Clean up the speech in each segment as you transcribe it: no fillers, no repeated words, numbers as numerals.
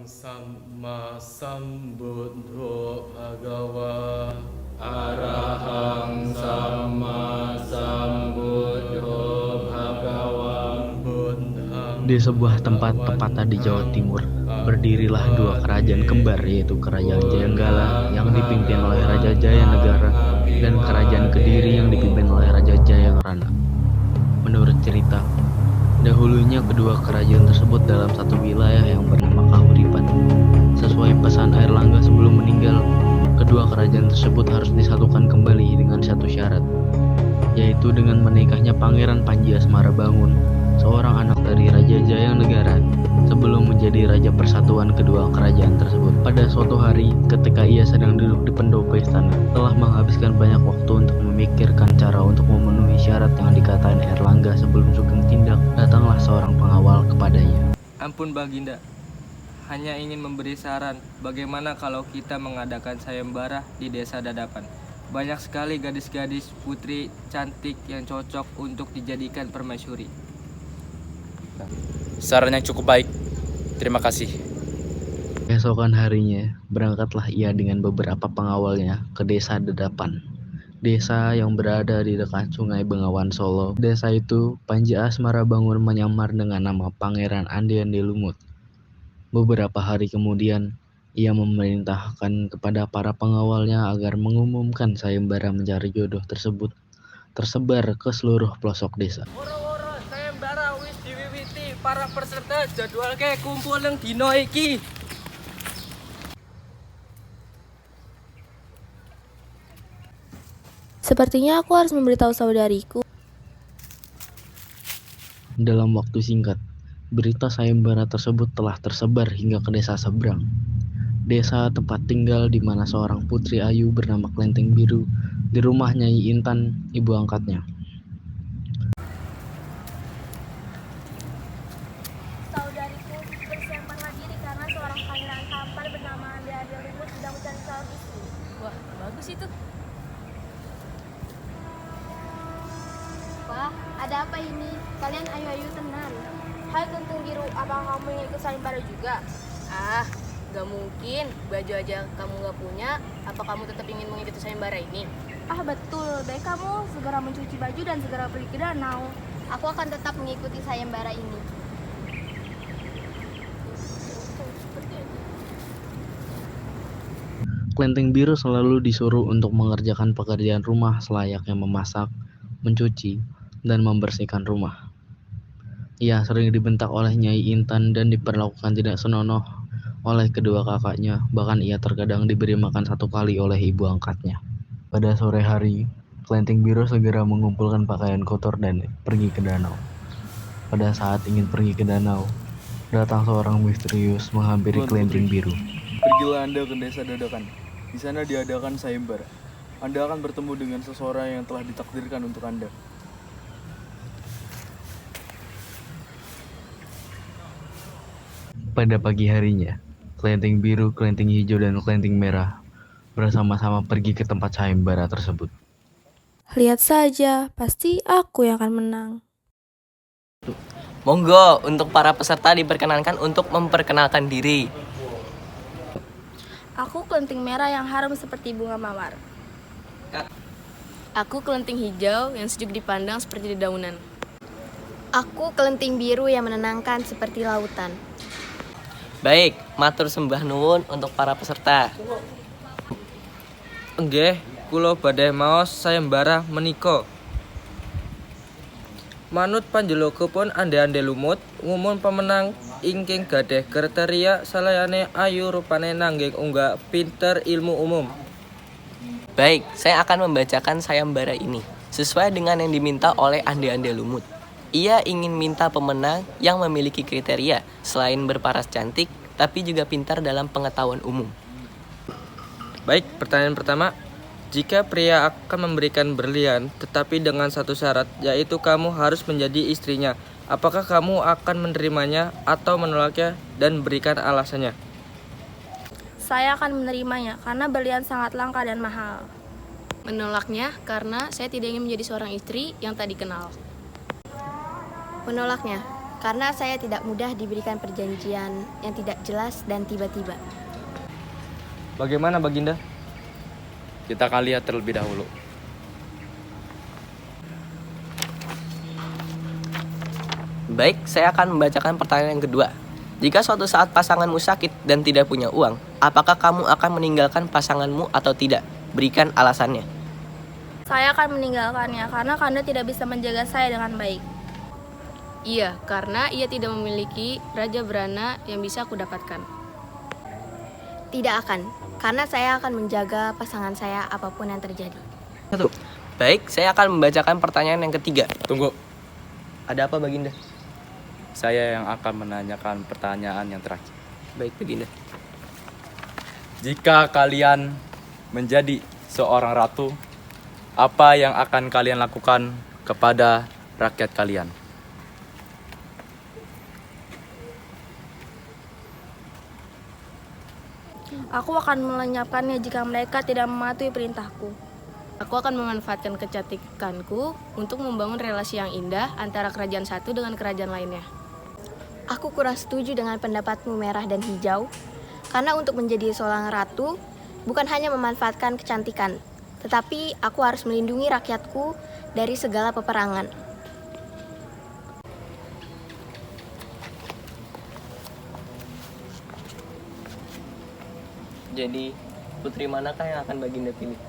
Samma Sambuddho Bhagava. Arahang Samma Sambuddho Bhagava. Di sebuah tempat tepatnya di Jawa Timur, berdirilah dua kerajaan kembar, yaitu Kerajaan Jayanggala yang dipimpin oleh Raja Jayanegara dan Kerajaan Kediri yang dipimpin oleh Raja Jayangrana. Menurut cerita, dahulunya kedua kerajaan tersebut dalam satu wilayah yang bernama Kahuripan. Sesuai pesan Airlangga sebelum meninggal, kedua kerajaan tersebut harus disatukan kembali dengan satu syarat, yaitu dengan menikahnya Pangeran Panji Asmarabangun, seorang anak dari Raja Jayanegara, sebelum menjadi Raja Persatuan kedua kerajaan tersebut. Pada suatu hari, ketika ia sedang duduk di pendopo istana, telah menghabiskan banyak waktu untuk memikirkan cara untuk memenuhi syarat yang dikatain Airlangga sebelum Sugeng tindak, datanglah seorang pengawal kepadanya. Ampun Baginda, hanya ingin memberi saran bagaimana kalau kita mengadakan sayembara di desa Dadapan. Banyak sekali gadis-gadis putri cantik yang cocok untuk dijadikan permaisuri. Saran yang cukup baik. Terima kasih. Keesokan harinya, berangkatlah ia dengan beberapa pengawalnya ke desa Dadapan, desa yang berada di dekat Sungai Bengawan Solo. Desa itu, Panji Asmarabangun menyamar dengan nama Pangeran Ande-Ande Lumut. Beberapa hari kemudian, ia memerintahkan kepada para pengawalnya agar mengumumkan sayembara mencari jodoh tersebut tersebar ke seluruh pelosok desa. Woro-woro sayembara wis diwiwiti, para peserta jadwalke kumpul nang dina iki. Sepertinya aku harus memberitahu saudariku. Dalam waktu singkat, berita sayembara tersebut telah tersebar hingga ke desa seberang. Desa tempat tinggal di mana seorang putri ayu bernama Klenteng Biru di rumah Nyai Intan, ibu angkatnya. Saudariku, bersiapkanlah diri karena seorang pangeran tampan bernama Ande-Ande Lumut sedang mencari calon istri. Wah, bagus itu. Wah, ada apa ini? Kalian ayu-ayu tenang. Hai Kentung Biru, apakah kamu ingin ikut sayembara juga? Ah, gak mungkin. Baju aja kamu gak punya. Apa kamu tetap ingin mengikuti sayembara ini? Ah betul, baik kamu segera mencuci baju dan segera pergi ke danau. Aku akan tetap mengikuti sayembara ini. Klenteng Biru selalu disuruh untuk mengerjakan pekerjaan rumah selayaknya memasak, mencuci, dan membersihkan rumah. Ia sering dibentak oleh Nyai Intan dan diperlakukan tidak senonoh oleh kedua kakaknya, bahkan ia terkadang diberi makan satu kali oleh ibu angkatnya. Pada sore hari, Klenteng Biru segera mengumpulkan pakaian kotor dan pergi ke danau. Pada saat ingin pergi ke danau, datang seorang misterius menghampiri Klenteng Biru. Pergilah Anda ke desa Dadakan. Di sana diadakan sayembara. Anda akan bertemu dengan seseorang yang telah ditakdirkan untuk Anda. Pada pagi harinya, Klenteng Biru, Klenteng Hijau, dan Klenteng Merah bersama-sama pergi ke tempat sayembara tersebut. Lihat saja, pasti aku yang akan menang. Monggo, untuk para peserta diperkenankan untuk memperkenalkan diri. Aku Kenting Merah yang harum seperti bunga mawar. Aku Kelenting Hijau yang sejuk dipandang seperti dedaunan. Aku Kelenting Biru yang menenangkan seperti lautan. Baik, matur sembah nuwun untuk para peserta. Nggih, kula badhe maos sayembara menika. Manut panjelukipun Ande-Ande Lumut, ngumum pemenang ingkang gadhah kriteria salayane ayu rupane nangging unggah pinter ilmu umum. Baik, saya akan membacakan sayembara ini sesuai dengan yang diminta oleh Ande-Ande Lumut. Ia ingin minta pemenang yang memiliki kriteria selain berparas cantik, tapi juga pintar dalam pengetahuan umum. Baik, pertanyaan pertama. Jika pria akan memberikan berlian, tetapi dengan satu syarat, yaitu kamu harus menjadi istrinya, apakah kamu akan menerimanya atau menolaknya dan berikan alasannya? Saya akan menerimanya karena berlian sangat langka dan mahal. Menolaknya karena saya tidak ingin menjadi seorang istri yang tak dikenal. Menolaknya, Karena saya tidak mudah diberikan perjanjian yang tidak jelas dan tiba-tiba. Bagaimana Baginda? Kita akan lihat terlebih dahulu. Baik, saya akan membacakan pertanyaan yang kedua. Jika suatu saat pasanganmu sakit dan tidak punya uang, apakah kamu akan meninggalkan pasanganmu atau tidak? Berikan alasannya. Saya akan meninggalkannya karena Kanda tidak bisa menjaga saya dengan baik. Iya, karena ia tidak memiliki raja berana yang bisa aku dapatkan. Tidak akan, karena saya akan menjaga pasangan saya apapun yang terjadi. Baik, saya akan membacakan pertanyaan yang ketiga. Tunggu, Ada apa Baginda? saya yang akan menanyakan pertanyaan yang terakhir. Baik Baginda. Jika kalian menjadi seorang ratu, apa yang akan kalian lakukan kepada rakyat kalian? Aku akan melenyapkannya jika mereka tidak mematuhi perintahku. Aku akan memanfaatkan kecantikanku untuk membangun relasi yang indah antara kerajaan satu dengan kerajaan lainnya. Aku kurang setuju dengan pendapatmu merah dan hijau, karena untuk menjadi seorang ratu, bukan hanya memanfaatkan kecantikan, tetapi aku harus melindungi rakyatku dari segala peperangan. Jadi, putri manakah yang akan Baginda pilih?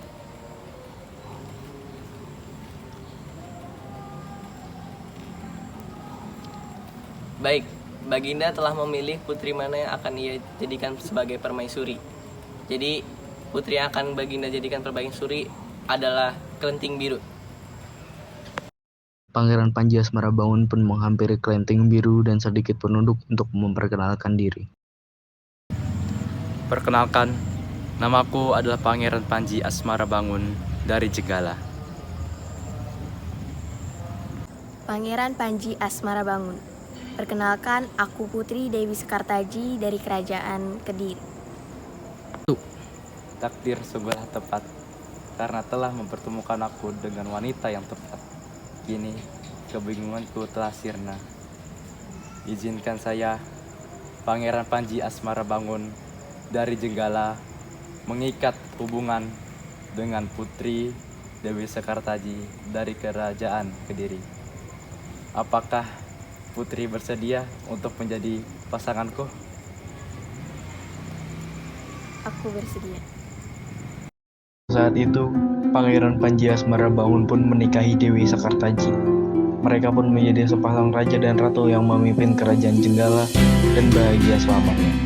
Baik, Baginda telah memilih putri mana yang akan ia jadikan sebagai permaisuri. Jadi, putri yang akan Baginda jadikan permaisuri adalah Kelenting Biru. Pangeran Panji Asmarabangun pun menghampiri Kelenting Biru dan sedikit penunduk untuk memperkenalkan diri. Perkenalkan, namaku adalah Pangeran Panji Asmarabangun dari Jenggala. Pangeran Panji Asmarabangun. Perkenalkan, aku Putri Dewi Sekartaji dari Kerajaan Kediri. Takdir sungguhlah tepat, karena telah mempertemukan aku dengan wanita yang tepat. Kini, kebingunganku telah sirna. Izinkan saya, Pangeran Panji Asmarabangun dari Jenggala, mengikat hubungan dengan Putri Dewi Sekartaji dari Kerajaan Kediri. Apakah Putri bersedia untuk menjadi pasanganku? Aku bersedia. Saat itu, Pangeran Panji Asmarabangun pun menikahi Dewi Sekartaji. Mereka pun menjadi sepasang raja dan ratu yang memimpin kerajaan Jenggala dan bahagia selamanya.